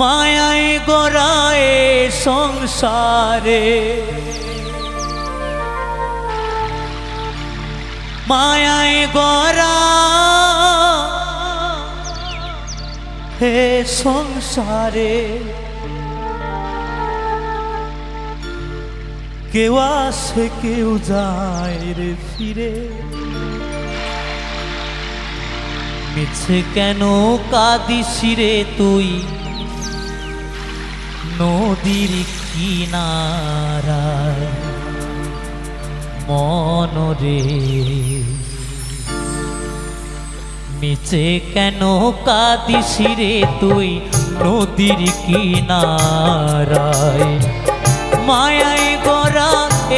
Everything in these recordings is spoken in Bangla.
মায়ায় গড়ায় সংসারে, মায়ায় গড়া হে সংসারে, কেউ আসে কেউ যায় রে ফিরে। মিছে কেন কাঁদিস রে তুই নদীর কিনারায় মনরে? মিছে কেন কাঁদিস রে তুই নদীর কিনারায়? মায়ায় গড়া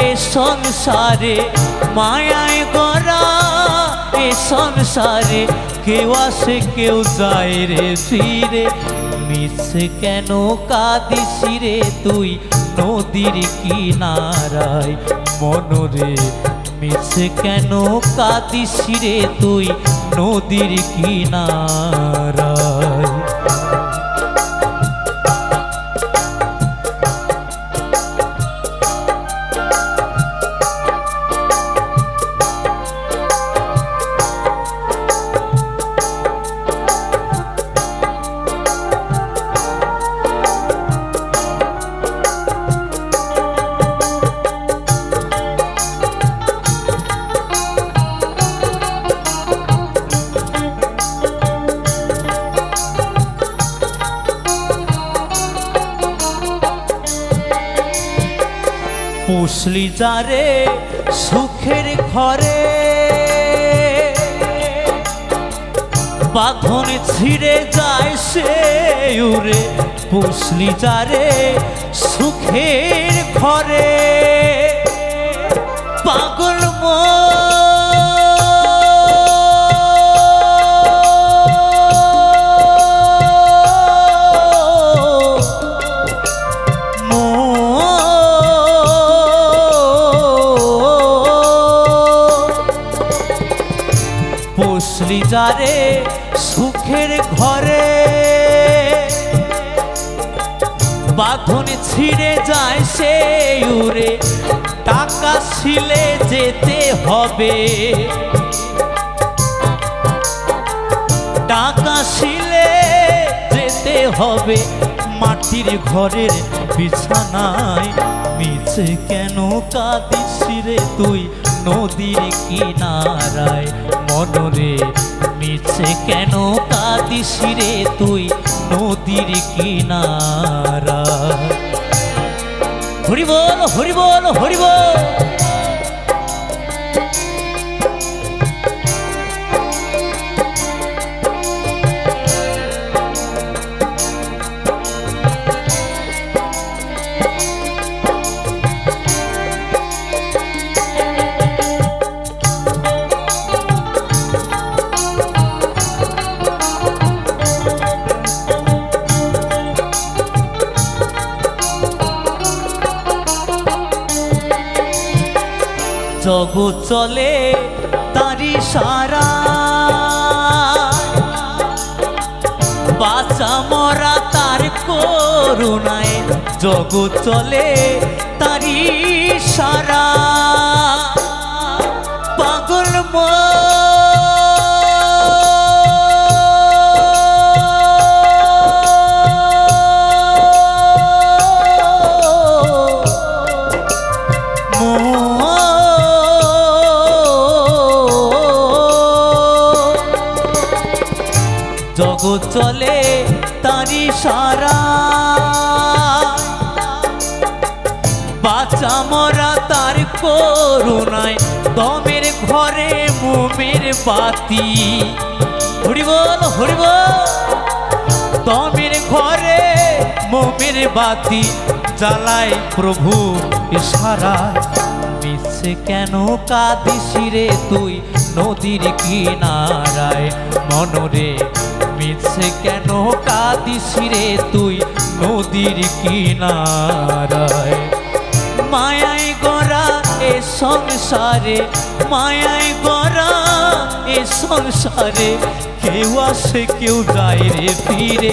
এ সংসারে, মায়ায় গড়া এ সংসারে, কেউ আসে কেউ যায় রে ফিরে। মিছে কেন কাঁদিস রে তুই নদীর কিনারায় মনরে? মিছে কেন কাঁদিস রে তুই নদীর কিনারায়? পুষলি যারে সুখের ঘরে, বাঁধন ছিঁড়ে যায় সে উড়ে। পুষলি যারে সুখের ঘরে, পাগল পুষলি যারে সুখের ঘরে, বাঁধন ছিঁড়ে যায় সে উড়ে। টাকা ছিলে যেতে হবে, টাকা ছিলে যেতে হবে মাটির ঘরের বিছানায়। মিছে কেন কাঁদিস রে তুই নদীর কিনারায় মনরে? মিছে কেন কাঁদিস রে তুই নদীর কিনারায়? হরি বল হরি বল হরি বল। জগৎ চলে তারি সারা, বাঁচা মরা তার করুণায়। জগৎ চলে তারি সারা, পাগল জগৎ চলে তারি সারা, বাঁচা মরা তার করুণায়। দমের ঘরে মোমের বাতি, হরি বল হরি বল। দমের ঘরে মোমের বাতি জ্বালায় প্রভু ইশারা। মিছে কেন কাঁদিস রে তুই নদীর কিনারায় মনরে? মিছে কেন কাঁদিস রে তুই নদীর কিনারায়? মায়ায় গড়া এ সংসারে, মায়ায় গড়া এ সংসারে কেউ আসে কেউ যায় রে ফিরে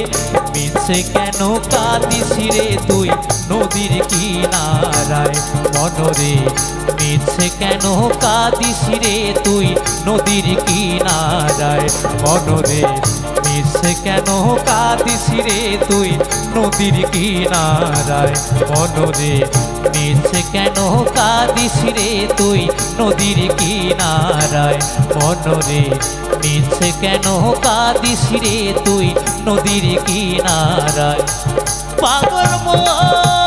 মিছে কেন কাঁদিস রে তুই নদীর কিনারায় মনরে মিছে কেন কাঁদিস রে তুই নদীর কিনারায় মনরে মিছে কেন কাঁদিস রে তুই নদীর কিনারায় মনরে মিছে কেন কাঁদিস রে তুই নদীর কিনারায় মনরে মিছে কেন কাঁদিস রে তুই নদীর কিনারায় পাগল মন